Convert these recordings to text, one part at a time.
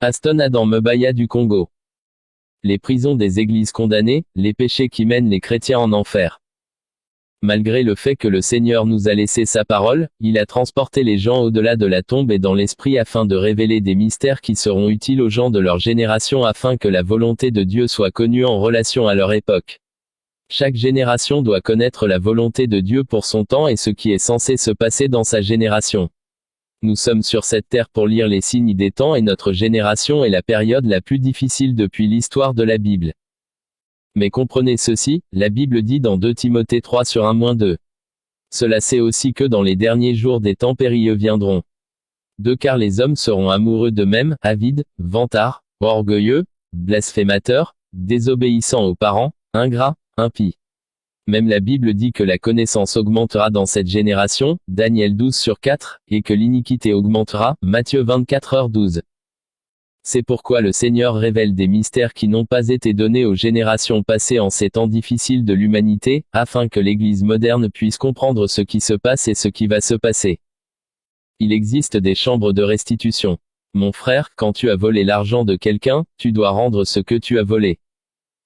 Aston Adam Mbaya du Congo. Les prisons des églises condamnées, les péchés qui mènent les chrétiens en enfer. Malgré le fait que le Seigneur nous a laissé sa parole, il a transporté les gens au-delà de la tombe et dans l'esprit afin de révéler des mystères qui seront utiles aux gens de leur génération afin que la volonté de Dieu soit connue en relation à leur époque. Chaque génération doit connaître la volonté de Dieu pour son temps et ce qui est censé se passer dans sa génération. Nous sommes sur cette terre pour lire les signes des temps et notre génération est la période la plus difficile depuis l'histoire de la Bible. Mais comprenez ceci, la Bible dit dans 2 Timothée 3 sur 1-2. Cela c'est aussi que dans les derniers jours des temps périlleux viendront. Car les hommes seront amoureux d'eux-mêmes, avides, vantards, orgueilleux, blasphémateurs, désobéissants aux parents, ingrats, impies. Même la Bible dit que la connaissance augmentera dans cette génération, Daniel 12 sur 4, et que l'iniquité augmentera, Matthieu 24h12. C'est pourquoi le Seigneur révèle des mystères qui n'ont pas été donnés aux générations passées en ces temps difficiles de l'humanité, afin que l'Église moderne puisse comprendre ce qui se passe et ce qui va se passer. Il existe des chambres de restitution. Mon frère, quand tu as volé l'argent de quelqu'un, tu dois rendre ce que tu as volé.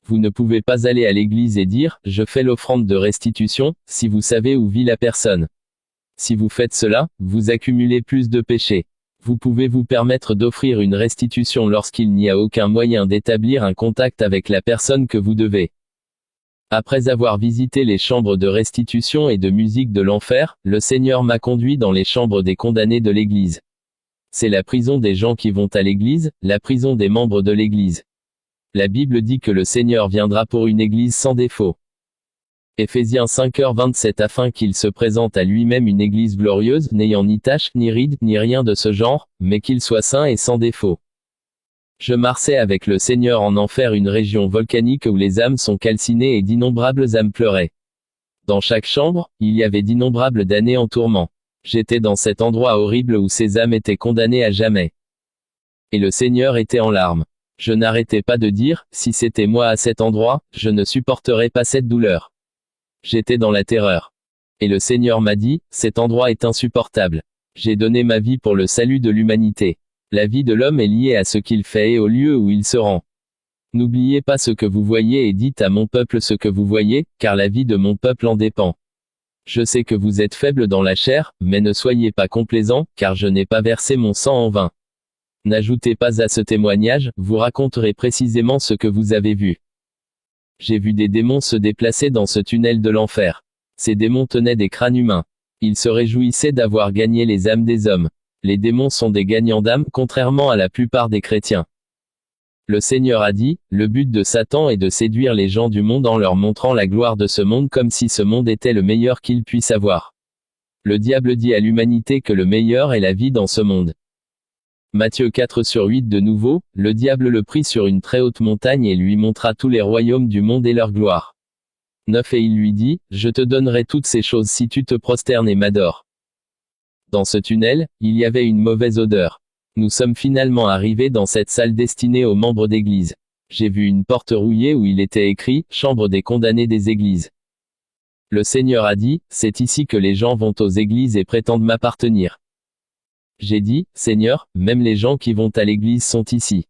Vous ne pouvez pas aller à l'église et dire, je fais l'offrande de restitution, si vous savez où vit la personne. Si vous faites cela, vous accumulez plus de péchés. Vous pouvez vous permettre d'offrir une restitution lorsqu'il n'y a aucun moyen d'établir un contact avec la personne que vous devez. Après avoir visité les chambres de restitution et de musique de l'enfer, le Seigneur m'a conduit dans les chambres des condamnés de l'église. C'est la prison des gens qui vont à l'église, la prison des membres de l'église. La Bible dit que le Seigneur viendra pour une église sans défaut. Éphésiens 5h27 afin qu'il se présente à lui-même une église glorieuse, n'ayant ni tache, ni ride, ni rien de ce genre, mais qu'il soit saint et sans défaut. Je marchais avec le Seigneur en enfer, une région volcanique où les âmes sont calcinées et d'innombrables âmes pleuraient. Dans chaque chambre, il y avait d'innombrables damnés en tourment. J'étais dans cet endroit horrible où ces âmes étaient condamnées à jamais. Et le Seigneur était en larmes. Je n'arrêtais pas de dire, si c'était moi à cet endroit, je ne supporterais pas cette douleur. J'étais dans la terreur. Et le Seigneur m'a dit, cet endroit est insupportable. J'ai donné ma vie pour le salut de l'humanité. La vie de l'homme est liée à ce qu'il fait et au lieu où il se rend. N'oubliez pas ce que vous voyez et dites à mon peuple ce que vous voyez, car la vie de mon peuple en dépend. Je sais que vous êtes faibles dans la chair, mais ne soyez pas complaisants, car je n'ai pas versé mon sang en vain. N'ajoutez pas à ce témoignage, vous raconterez précisément ce que vous avez vu. J'ai vu des démons se déplacer dans ce tunnel de l'enfer. Ces démons tenaient des crânes humains. Ils se réjouissaient d'avoir gagné les âmes des hommes. Les démons sont des gagnants d'âmes, contrairement à la plupart des chrétiens. Le Seigneur a dit, le but de Satan est de séduire les gens du monde en leur montrant la gloire de ce monde comme si ce monde était le meilleur qu'ils puissent avoir. Le diable dit à l'humanité que le meilleur est la vie dans ce monde. Matthieu 4 sur 8 de nouveau, le diable le prit sur une très haute montagne et lui montra tous les royaumes du monde et leur gloire. 9 Et il lui dit, je te donnerai toutes ces choses si tu te prosternes et m'adores. Dans ce tunnel, il y avait une mauvaise odeur. Nous sommes finalement arrivés dans cette salle destinée aux membres d'église. J'ai vu une porte rouillée où il était écrit, chambre des condamnés des églises. Le Seigneur a dit, c'est ici que les gens vont aux églises et prétendent m'appartenir. J'ai dit, Seigneur, même les gens qui vont à l'église sont ici.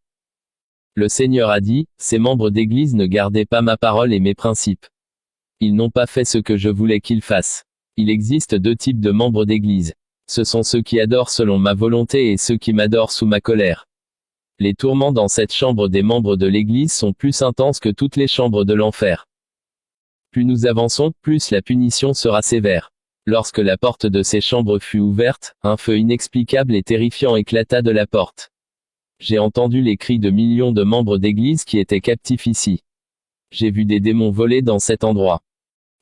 Le Seigneur a dit, ces membres d'église ne gardaient pas ma parole et mes principes. Ils n'ont pas fait ce que je voulais qu'ils fassent. Il existe 2 types de membres d'église. Ce sont ceux qui adorent selon ma volonté et ceux qui m'adorent sous ma colère. Les tourments dans cette chambre des membres de l'église sont plus intenses que toutes les chambres de l'enfer. Plus nous avançons, plus la punition sera sévère. Lorsque la porte de ces chambres fut ouverte, un feu inexplicable et terrifiant éclata de la porte. J'ai entendu les cris de millions de membres d'église qui étaient captifs ici. J'ai vu des démons voler dans cet endroit.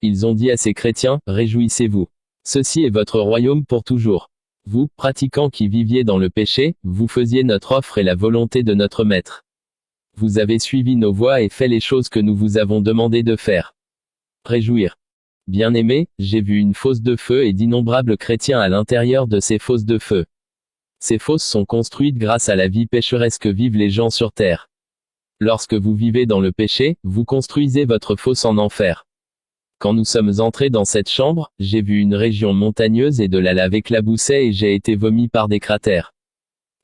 Ils ont dit à ces chrétiens, réjouissez-vous. Ceci est votre royaume pour toujours. Vous, pratiquants qui viviez dans le péché, vous faisiez notre offre et la volonté de notre Maître. Vous avez suivi nos voies et fait les choses que nous vous avons demandé de faire. Réjouir. Bien-aimés, j'ai vu une fosse de feu et d'innombrables chrétiens à l'intérieur de ces fosses de feu. Ces fosses sont construites grâce à la vie pécheresse que vivent les gens sur terre. Lorsque vous vivez dans le péché, vous construisez votre fosse en enfer. Quand nous sommes entrés dans cette chambre, j'ai vu une région montagneuse et de la lave éclaboussait et j'ai été vomi par des cratères.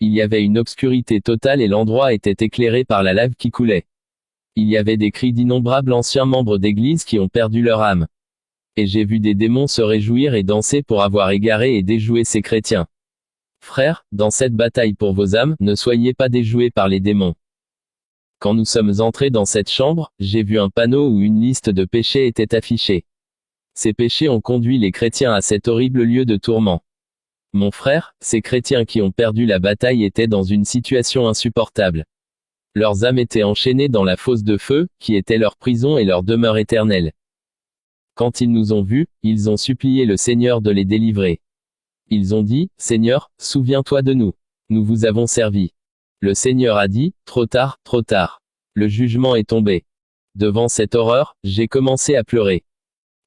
Il y avait une obscurité totale et l'endroit était éclairé par la lave qui coulait. Il y avait des cris d'innombrables anciens membres d'église qui ont perdu leur âme. Et j'ai vu des démons se réjouir et danser pour avoir égaré et déjoué ces chrétiens. Frères, dans cette bataille pour vos âmes, ne soyez pas déjoués par les démons. Quand nous sommes entrés dans cette chambre, j'ai vu un panneau où une liste de péchés était affichée. Ces péchés ont conduit les chrétiens à cet horrible lieu de tourment. Mon frère, ces chrétiens qui ont perdu la bataille étaient dans une situation insupportable. Leurs âmes étaient enchaînées dans la fosse de feu, qui était leur prison et leur demeure éternelle. Quand ils nous ont vus, ils ont supplié le Seigneur de les délivrer. Ils ont dit, Seigneur, souviens-toi de nous. Nous vous avons servi. Le Seigneur a dit, trop tard, trop tard. Le jugement est tombé. Devant cette horreur, j'ai commencé à pleurer.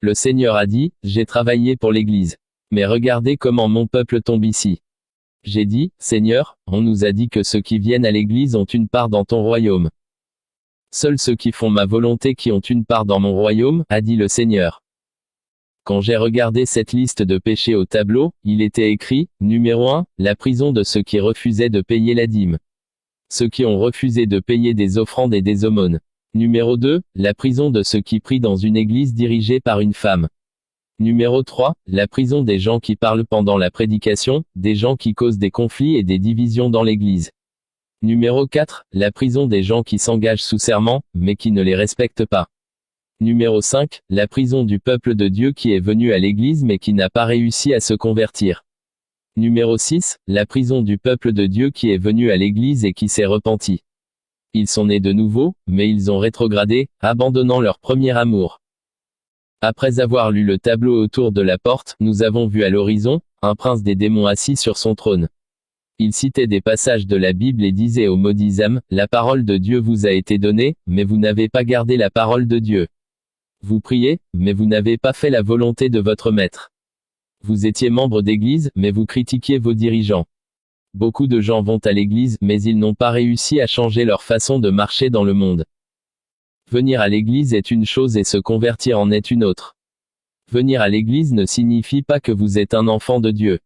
Le Seigneur a dit, j'ai travaillé pour l'Église. Mais regardez comment mon peuple tombe ici. J'ai dit, Seigneur, on nous a dit que ceux qui viennent à l'Église ont une part dans ton royaume. Seuls ceux qui font ma volonté qui ont une part dans mon royaume, a dit le Seigneur. Quand j'ai regardé cette liste de péchés au tableau, il était écrit, numéro 1, la prison de ceux qui refusaient de payer la dîme. Ceux qui ont refusé de payer des offrandes et des aumônes. Numéro 2, la prison de ceux qui prient dans une église dirigée par une femme. Numéro 3, la prison des gens qui parlent pendant la prédication, des gens qui causent des conflits et des divisions dans l'église. Numéro 4, la prison des gens qui s'engagent sous serment, mais qui ne les respectent pas. Numéro 5, la prison du peuple de Dieu qui est venu à l'église mais qui n'a pas réussi à se convertir. Numéro 6, la prison du peuple de Dieu qui est venu à l'église et qui s'est repenti. Ils sont nés de nouveau, mais ils ont rétrogradé, abandonnant leur premier amour. Après avoir lu le tableau autour de la porte, nous avons vu à l'horizon, un prince des démons assis sur son trône. Il citait des passages de la Bible et disait aux maudits âmes, la parole de Dieu vous a été donnée, mais vous n'avez pas gardé la parole de Dieu. Vous priez, mais vous n'avez pas fait la volonté de votre maître. Vous étiez membre d'église, mais vous critiquiez vos dirigeants. Beaucoup de gens vont à l'église, mais ils n'ont pas réussi à changer leur façon de marcher dans le monde. Venir à l'église est une chose et se convertir en est une autre. Venir à l'église ne signifie pas que vous êtes un enfant de Dieu.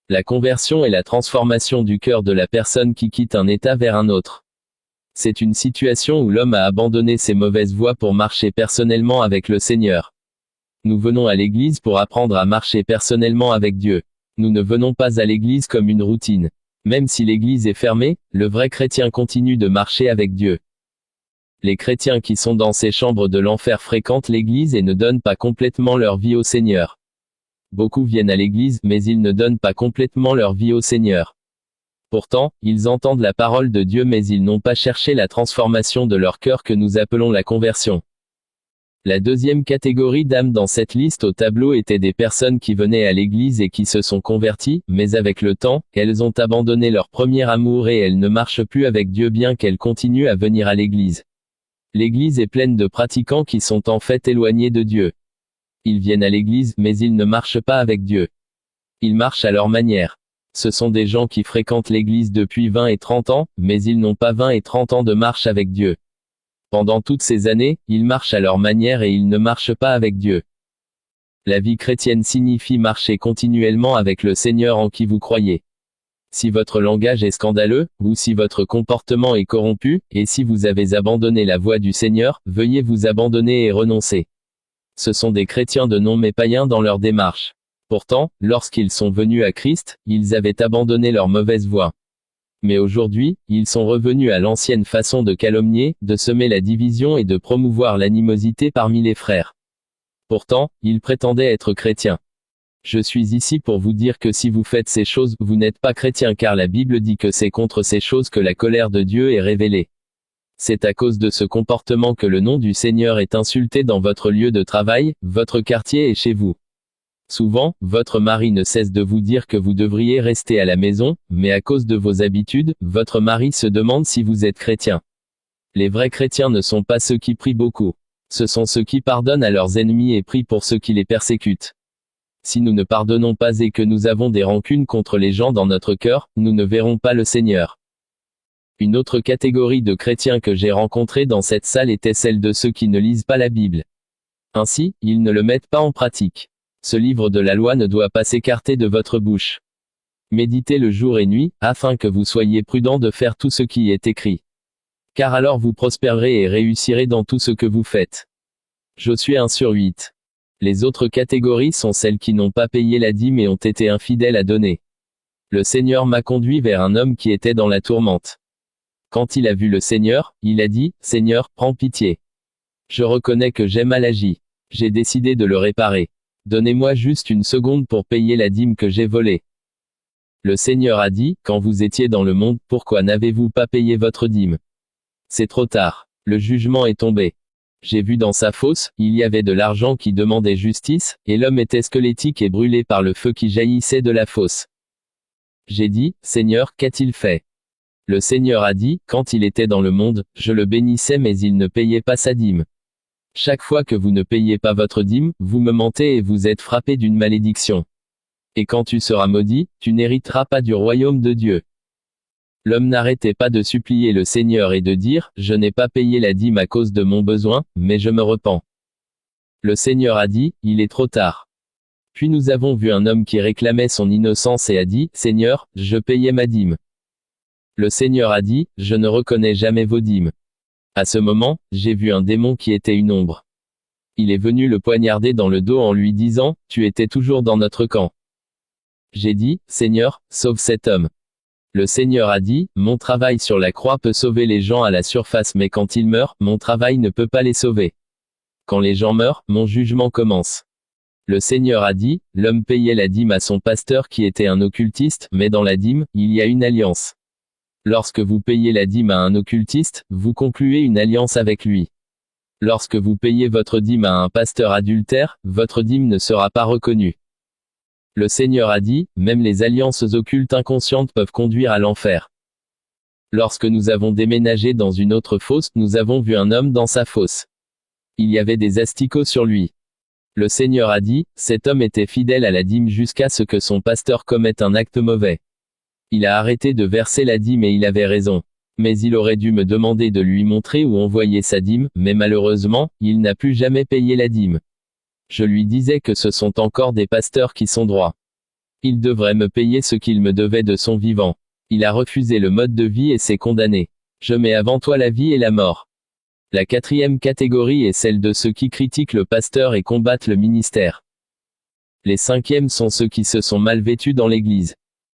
La conversion est la transformation du cœur de la personne qui quitte un état vers un autre. C'est une situation où l'homme a abandonné ses mauvaises voies pour marcher personnellement avec le Seigneur. Nous venons à l'église pour apprendre à marcher personnellement avec Dieu. Nous ne venons pas à l'église comme une routine. Même si l'église est fermée, le vrai chrétien continue de marcher avec Dieu. Les chrétiens qui sont dans ces chambres de l'enfer fréquentent l'église et ne donnent pas complètement leur vie au Seigneur. Beaucoup viennent à l'église, mais ils ne donnent pas complètement leur vie au Seigneur. Pourtant, ils entendent la parole de Dieu mais ils n'ont pas cherché la transformation de leur cœur que nous appelons la conversion. La deuxième catégorie d'âmes dans cette liste au tableau était des personnes qui venaient à l'église et qui se sont converties, mais avec le temps, elles ont abandonné leur premier amour et elles ne marchent plus avec Dieu bien qu'elles continuent à venir à l'église. L'église est pleine de pratiquants qui sont en fait éloignés de Dieu. Ils viennent à l'église, mais ils ne marchent pas avec Dieu. Ils marchent à leur manière. Ce sont des gens qui fréquentent l'église depuis 20 et 30 ans, mais ils n'ont pas 20 et 30 ans de marche avec Dieu. Pendant toutes ces années, ils marchent à leur manière et ils ne marchent pas avec Dieu. La vie chrétienne signifie marcher continuellement avec le Seigneur en qui vous croyez. Si votre langage est scandaleux, ou si votre comportement est corrompu, et si vous avez abandonné la voie du Seigneur, veuillez vous abandonner et renoncer. Ce sont des chrétiens de nom mais païens dans leur démarche. Pourtant, lorsqu'ils sont venus à Christ, ils avaient abandonné leur mauvaise voie. Mais aujourd'hui, ils sont revenus à l'ancienne façon de calomnier, de semer la division et de promouvoir l'animosité parmi les frères. Pourtant, ils prétendaient être chrétiens. Je suis ici pour vous dire que si vous faites ces choses, vous n'êtes pas chrétien car la Bible dit que c'est contre ces choses que la colère de Dieu est révélée. C'est à cause de ce comportement que le nom du Seigneur est insulté dans votre lieu de travail, votre quartier et chez vous. Souvent, votre mari ne cesse de vous dire que vous devriez rester à la maison, mais à cause de vos habitudes, votre mari se demande si vous êtes chrétien. Les vrais chrétiens ne sont pas ceux qui prient beaucoup. Ce sont ceux qui pardonnent à leurs ennemis et prient pour ceux qui les persécutent. Si nous ne pardonnons pas et que nous avons des rancunes contre les gens dans notre cœur, nous ne verrons pas le Seigneur. Une autre catégorie de chrétiens que j'ai rencontrés dans cette salle était celle de ceux qui ne lisent pas la Bible. Ainsi, ils ne le mettent pas en pratique. Ce livre de la loi ne doit pas s'écarter de votre bouche. Méditez le jour et nuit, afin que vous soyez prudents de faire tout ce qui est écrit. Car alors vous prospérerez et réussirez dans tout ce que vous faites. Josué 1/8. Les autres catégories sont celles qui n'ont pas payé la dîme et ont été infidèles à donner. Le Seigneur m'a conduit vers un homme qui était dans la tourmente. Quand il a vu le Seigneur, il a dit, « Seigneur, prends pitié. Je reconnais que j'ai mal agi. J'ai décidé de le réparer. Donnez-moi juste une seconde pour payer la dîme que j'ai volée. » Le Seigneur a dit, « Quand vous étiez dans le monde, pourquoi n'avez-vous pas payé votre dîme? C'est trop tard. Le jugement est tombé. J'ai vu dans sa fosse, il y avait de l'argent qui demandait justice, et l'homme était squelettique et brûlé par le feu qui jaillissait de la fosse. J'ai dit, Seigneur, qu'a-t-il fait? Le Seigneur a dit, quand il était dans le monde, je le bénissais mais il ne payait pas sa dîme. Chaque fois que vous ne payez pas votre dîme, vous me mentez et vous êtes frappé d'une malédiction. Et quand tu seras maudit, tu n'hériteras pas du royaume de Dieu. L'homme n'arrêtait pas de supplier le Seigneur et de dire, je n'ai pas payé la dîme à cause de mon besoin, mais je me repens. Le Seigneur a dit, il est trop tard. Puis nous avons vu un homme qui réclamait son innocence et a dit, Seigneur, je payais ma dîme. Le Seigneur a dit, je ne reconnais jamais vos dîmes. À ce moment, j'ai vu un démon qui était une ombre. Il est venu le poignarder dans le dos en lui disant, tu étais toujours dans notre camp. J'ai dit, Seigneur, sauve cet homme. Le Seigneur a dit, mon travail sur la croix peut sauver les gens à la surface mais quand ils meurent, mon travail ne peut pas les sauver. Quand les gens meurent, mon jugement commence. Le Seigneur a dit, l'homme payait la dîme à son pasteur qui était un occultiste, mais dans la dîme, il y a une alliance. Lorsque vous payez la dîme à un occultiste, vous concluez une alliance avec lui. Lorsque vous payez votre dîme à un pasteur adultère, votre dîme ne sera pas reconnue. Le Seigneur a dit, même les alliances occultes inconscientes peuvent conduire à l'enfer. Lorsque nous avons déménagé dans une autre fosse, nous avons vu un homme dans sa fosse. Il y avait des asticots sur lui. Le Seigneur a dit, cet homme était fidèle à la dîme jusqu'à ce que son pasteur commette un acte mauvais. Il a arrêté de verser la dîme et il avait raison. Mais il aurait dû me demander de lui montrer où envoyer sa dîme, mais malheureusement, il n'a plus jamais payé la dîme. Je lui disais que ce sont encore des pasteurs qui sont droits. Il devrait me payer ce qu'il me devait de son vivant. Il a refusé le mode de vie et s'est condamné. Je mets avant toi la vie et la mort. La quatrième catégorie est celle de ceux qui critiquent le pasteur et combattent le ministère. Les cinquièmes sont ceux qui se sont mal vêtus dans l'église.